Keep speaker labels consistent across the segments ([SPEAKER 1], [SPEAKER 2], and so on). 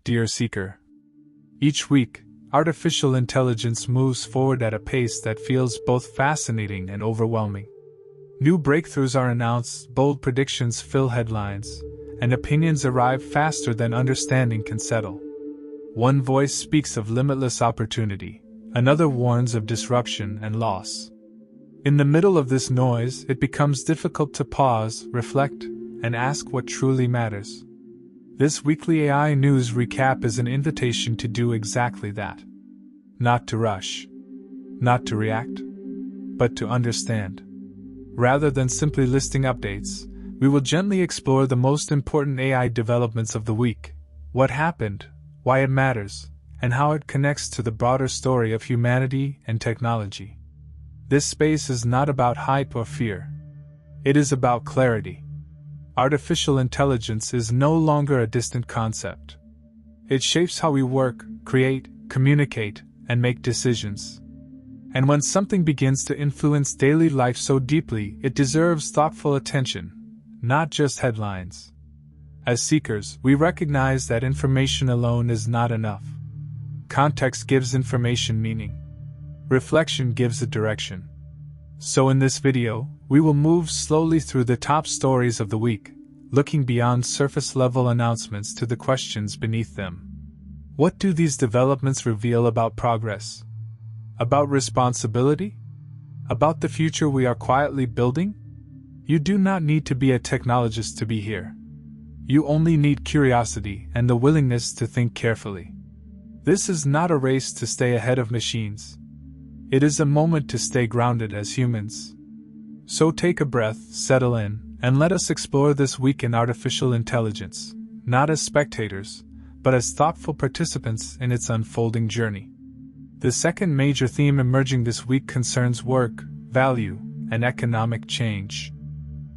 [SPEAKER 1] Dear Seeker, each week, artificial intelligence moves forward at a pace that feels both fascinating and overwhelming. New breakthroughs are announced, bold predictions fill headlines, and opinions arrive faster than understanding can settle. One voice speaks of limitless opportunity, another warns of disruption and loss. In the middle of this noise, it becomes difficult to pause, reflect, and ask what truly matters. This weekly AI News recap is an invitation to do exactly that. Not to rush, not to react, but to understand. Rather than simply listing updates, we will gently explore the most important AI developments of the week, what happened, why it matters, and how it connects to the broader story of humanity and technology. This space is not about hype or fear. It is about clarity. Artificial intelligence is no longer a distant concept. It shapes how we work, create, communicate, and make decisions. And when something begins to influence daily life so deeply, it deserves thoughtful attention, not just headlines. As seekers, we recognize that information alone is not enough. Context gives information meaning. Reflection gives it direction. So in this video, we will move slowly through the top stories of the week, looking beyond surface-level announcements to the questions beneath them. What do these developments reveal about progress? About responsibility? About the future we are quietly building? You do not need to be a technologist to be here. You only need curiosity and the willingness to think carefully. This is not a race to stay ahead of machines. It is a moment to stay grounded as humans. So take a breath, settle in, and let us explore this week in artificial intelligence, not as spectators, but as thoughtful participants in its unfolding journey. The second major theme emerging this week concerns work, value, and economic change.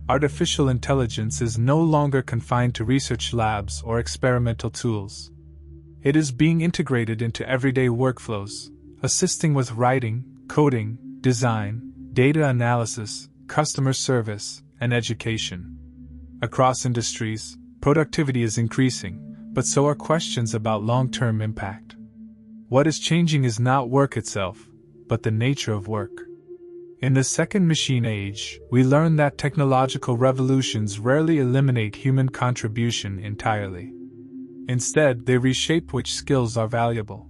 [SPEAKER 1] Artificial intelligence is no longer confined to research labs or experimental tools. It is being integrated into everyday workflows, assisting with writing, coding, design, data analysis, customer service, and education. Across industries, productivity is increasing, but so are questions about long-term impact. What is changing is not work itself, but the nature of work. In the second machine age, we learn that technological revolutions rarely eliminate human contribution entirely. Instead, they reshape which skills are valuable.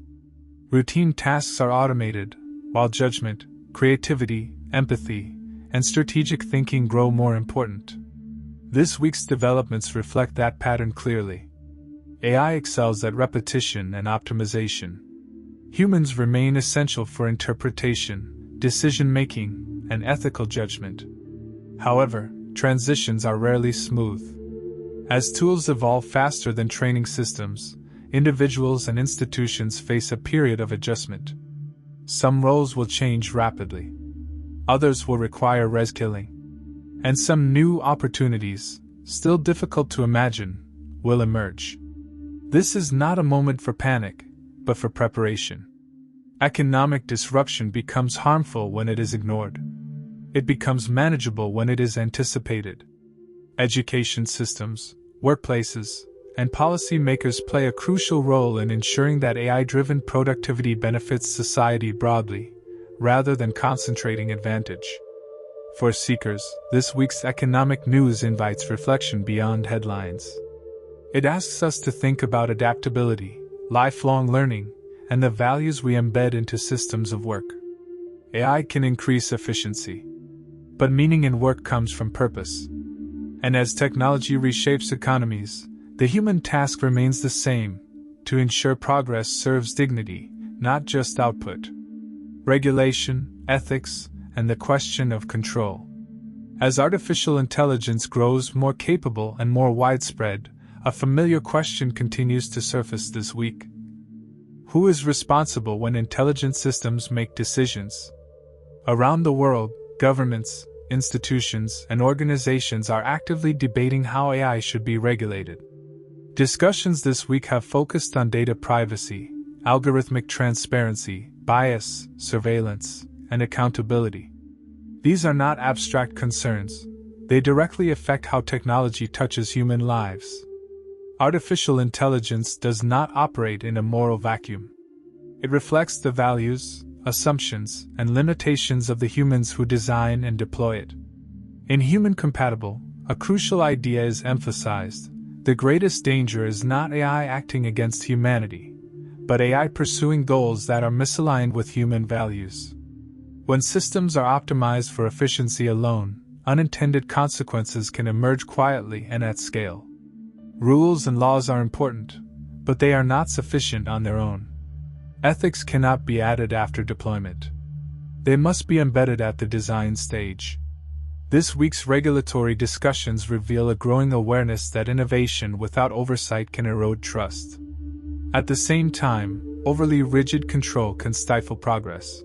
[SPEAKER 1] Routine tasks are automated, while judgment, creativity, empathy, and strategic thinking grow more important. This week's developments reflect that pattern clearly. AI excels at repetition and optimization. Humans remain essential for interpretation, decision-making, and ethical judgment. However, transitions are rarely smooth. As tools evolve faster than training systems, individuals and institutions face a period of adjustment. Some roles will change rapidly. Others will require reskilling. And some new opportunities, still difficult to imagine, will emerge. This is not a moment for panic, but for preparation. Economic disruption becomes harmful when it is ignored. It becomes manageable when it is anticipated. Education systems, workplaces, and policymakers play a crucial role in ensuring that AI-driven productivity benefits society broadly, rather than concentrating advantage. For seekers, this week's economic news invites reflection beyond headlines. It asks us to think about adaptability, lifelong learning, and the values we embed into systems of work. AI can increase efficiency, but meaning in work comes from purpose. And as technology reshapes economies, the human task remains the same: to ensure progress serves dignity, not just output. Regulation, ethics, and the question of control. As artificial intelligence grows more capable and more widespread, a familiar question continues to surface this week. Who is responsible when intelligent systems make decisions? Around the world, governments, institutions, and organizations are actively debating how AI should be regulated. Discussions this week have focused on data privacy, algorithmic transparency, bias, surveillance, and accountability. These are not abstract concerns. They directly affect how technology touches human lives. Artificial intelligence does not operate in a moral vacuum. It reflects the values, assumptions, and limitations of the humans who design and deploy it. In Human Compatible, a crucial idea is emphasized. The greatest danger is not AI acting against humanity, but AI pursuing goals that are misaligned with human values. When systems are optimized for efficiency alone, unintended consequences can emerge quietly and at scale. Rules and laws are important, but they are not sufficient on their own. Ethics cannot be added after deployment. They must be embedded at the design stage. This week's regulatory discussions reveal a growing awareness that innovation without oversight can erode trust. At the same time, overly rigid control can stifle progress.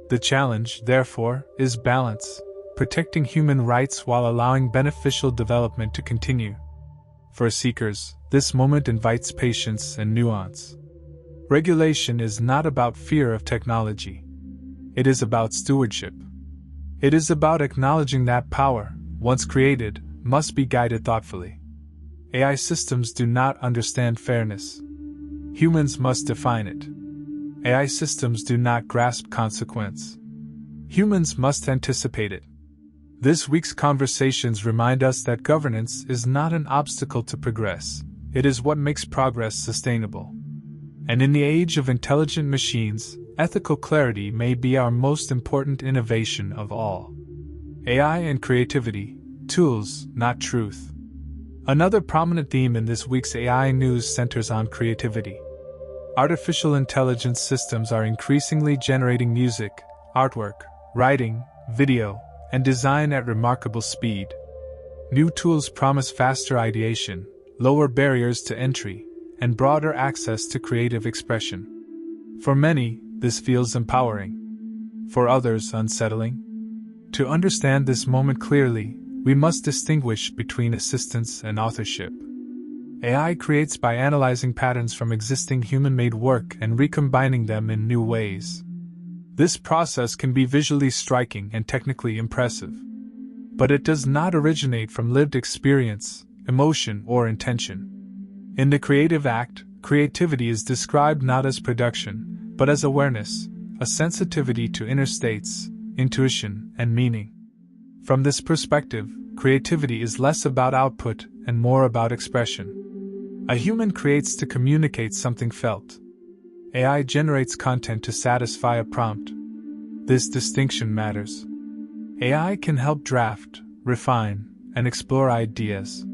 [SPEAKER 1] The challenge, therefore, is balance, protecting human rights while allowing beneficial development to continue. For seekers, this moment invites patience and nuance. Regulation is not about fear of technology. It is about stewardship. It is about acknowledging that power, once created, must be guided thoughtfully. AI systems do not understand fairness. Humans must define it. AI systems do not grasp consequence. Humans must anticipate it. This week's conversations remind us that governance is not an obstacle to progress, it is what makes progress sustainable. And in the age of intelligent machines, ethical clarity may be our most important innovation of all. AI and creativity, tools, not truth. Another prominent theme in this week's AI news centers on creativity. Artificial intelligence systems are increasingly generating music, artwork, writing, video, and design at remarkable speed. New tools promise faster ideation, lower barriers to entry, and broader access to creative expression. For many, this feels empowering. For others, unsettling. To understand this moment clearly, we must distinguish between assistance and authorship. AI creates by analyzing patterns from existing human-made work and recombining them in new ways. This process can be visually striking and technically impressive. But it does not originate from lived experience, emotion, or intention. In the creative act, creativity is described not as production, but as awareness, a sensitivity to inner states, intuition, and meaning. From this perspective, creativity is less about output and more about expression. A human creates to communicate something felt. AI generates content to satisfy a prompt. This distinction matters. AI can help draft, refine, and explore ideas.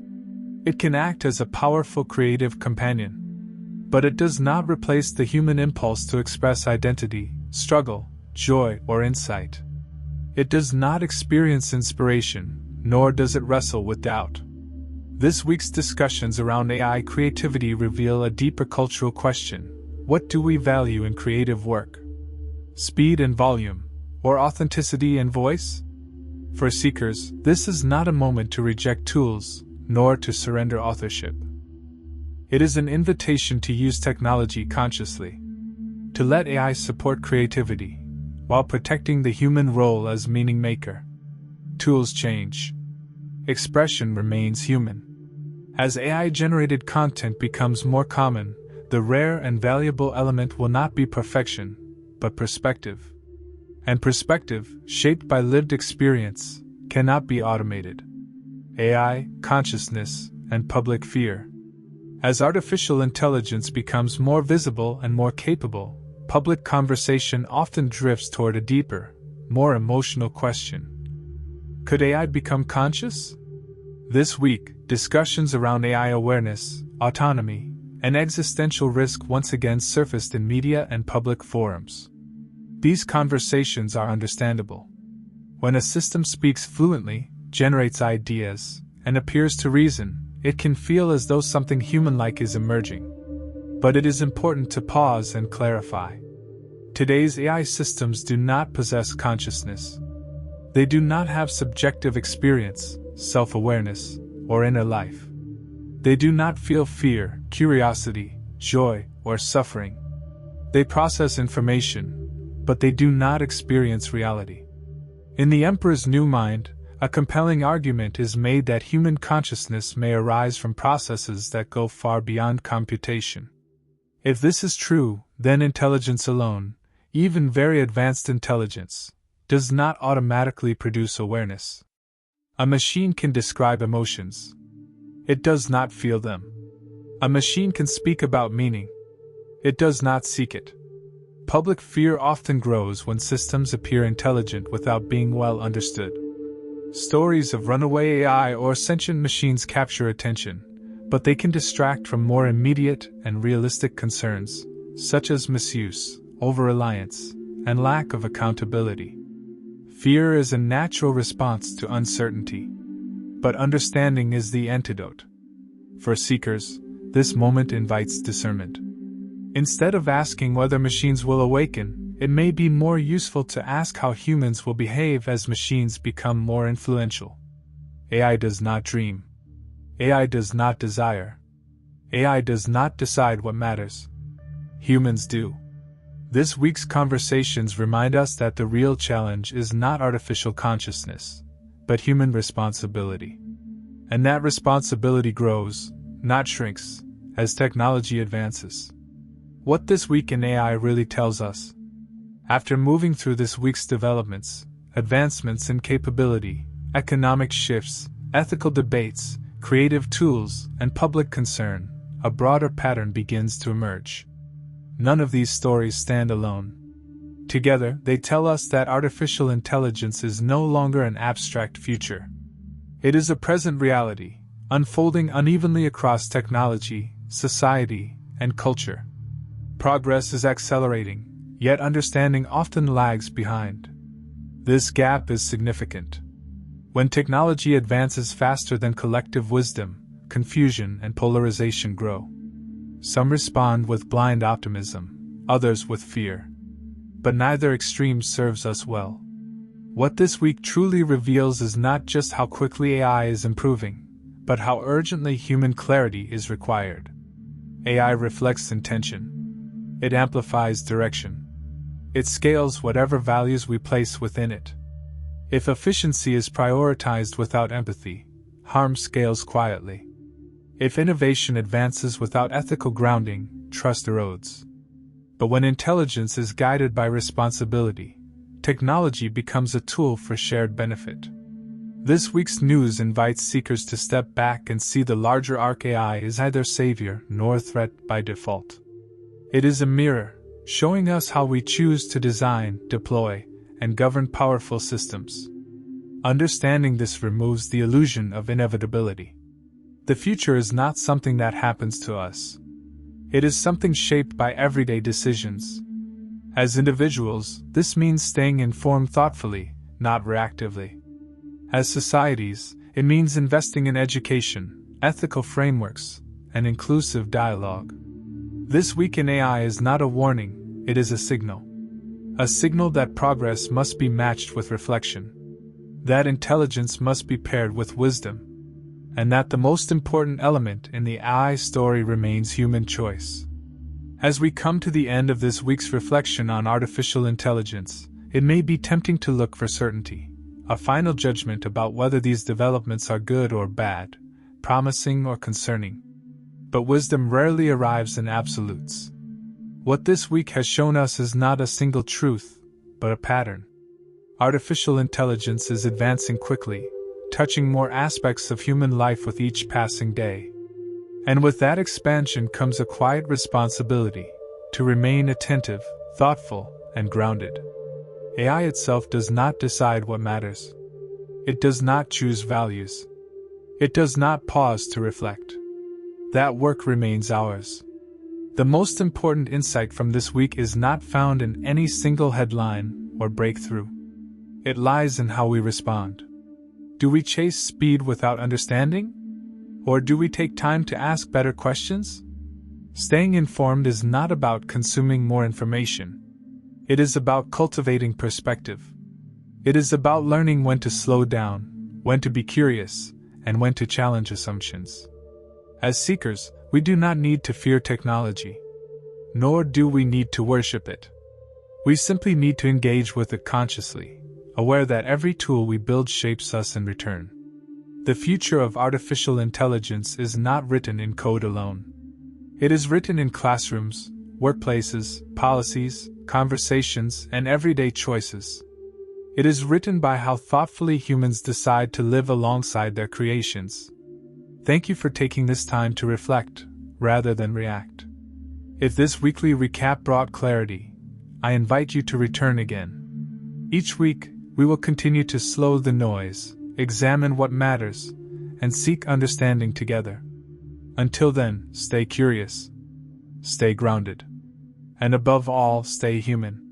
[SPEAKER 1] It can act as a powerful creative companion. But it does not replace the human impulse to express identity, struggle, joy, or insight. It does not experience inspiration, nor does it wrestle with doubt. This week's discussions around AI creativity reveal a deeper cultural question. What do we value in creative work? Speed and volume, or authenticity and voice? For seekers, this is not a moment to reject tools, nor to surrender authorship. It is an invitation to use technology consciously, to let AI support creativity, while protecting the human role as meaning maker. Tools change. Expression remains human. As AI-generated content becomes more common, the rare and valuable element will not be perfection, but perspective. And perspective, shaped by lived experience, cannot be automated. AI, consciousness, and public fear. As artificial intelligence becomes more visible and more capable, public conversation often drifts toward a deeper, more emotional question. Could AI become conscious? This week, discussions around AI awareness, autonomy, and existential risk once again surfaced in media and public forums. These conversations are understandable. When a system speaks fluently, generates ideas, and appears to reason, it can feel as though something human-like is emerging. But it is important to pause and clarify. Today's AI systems do not possess consciousness. They do not have subjective experience, self-awareness, or inner life. They do not feel fear, curiosity, joy, or suffering. They process information, but they do not experience reality. In The Emperor's New Mind, A compelling argument is made that human consciousness may arise from processes that go far beyond computation. If this is true, then intelligence alone, even very advanced intelligence, does not automatically produce awareness. A machine can describe emotions. It does not feel them. A machine can speak about meaning. It does not seek it. Public fear often grows when systems appear intelligent without being well understood. Stories of runaway AI or sentient machines capture attention, but they can distract from more immediate and realistic concerns, such as misuse, over-reliance, and lack of accountability. Fear is a natural response to uncertainty, but understanding is the antidote. For seekers, this moment invites discernment. Instead of asking whether machines will awaken, it may be more useful to ask how humans will behave as machines become more influential. AI does not dream. AI does not desire. AI does not decide what matters. Humans do. This week's conversations remind us that the real challenge is not artificial consciousness, but human responsibility. And that responsibility grows, not shrinks, as technology advances. What this week in AI really tells us? After moving through this week's developments, advancements in capability, economic shifts, ethical debates, creative tools, and public concern, a broader pattern begins to emerge. None of these stories stand alone. Together, they tell us that artificial intelligence is no longer an abstract future. It is a present reality, unfolding unevenly across technology, society, and culture. Progress is accelerating, yet understanding often lags behind. This gap is significant. When technology advances faster than collective wisdom, confusion and polarization grow. Some respond with blind optimism, others with fear. But neither extreme serves us well. What this week truly reveals is not just how quickly AI is improving, but how urgently human clarity is required. AI reflects intention. It amplifies direction. It scales whatever values we place within it. If efficiency is prioritized without empathy, harm scales quietly. If innovation advances without ethical grounding, trust erodes. But when intelligence is guided by responsibility, technology becomes a tool for shared benefit. This week's news invites seekers to step back and see the larger arc. AI is neither savior nor threat by default. It is a mirror, showing us how we choose to design, deploy, and govern powerful systems. Understanding this removes the illusion of inevitability. The future is not something that happens to us. It is something shaped by everyday decisions. As individuals, this means staying informed thoughtfully, not reactively. As societies, it means investing in education, ethical frameworks, and inclusive dialogue. This week in AI is not a warning, it is a signal. A signal that progress must be matched with reflection, that intelligence must be paired with wisdom, and that the most important element in the AI story remains human choice. As we come to the end of this week's reflection on artificial intelligence, it may be tempting to look for certainty, a final judgment about whether these developments are good or bad, promising or concerning. But wisdom rarely arrives in absolutes. What this week has shown us is not a single truth, but a pattern. Artificial intelligence is advancing quickly, touching more aspects of human life with each passing day. And with that expansion comes a quiet responsibility to remain attentive, thoughtful, and grounded. AI itself does not decide what matters. It does not choose values. It does not pause to reflect. That work remains ours. The most important insight from this week is not found in any single headline or breakthrough. It lies in how we respond. Do we chase speed without understanding? Or do we take time to ask better questions? Staying informed is not about consuming more information. It is about cultivating perspective. It is about learning when to slow down, when to be curious, and when to challenge assumptions. As seekers, we do not need to fear technology, nor do we need to worship it. We simply need to engage with it consciously, aware that every tool we build shapes us in return. The future of artificial intelligence is not written in code alone. It is written in classrooms, workplaces, policies, conversations, and everyday choices. It is written by how thoughtfully humans decide to live alongside their creations. Thank you for taking this time to reflect, rather than react. If this weekly recap brought clarity, I invite you to return again. Each week, we will continue to slow the noise, examine what matters, and seek understanding together. Until then, stay curious, stay grounded, and above all, stay human.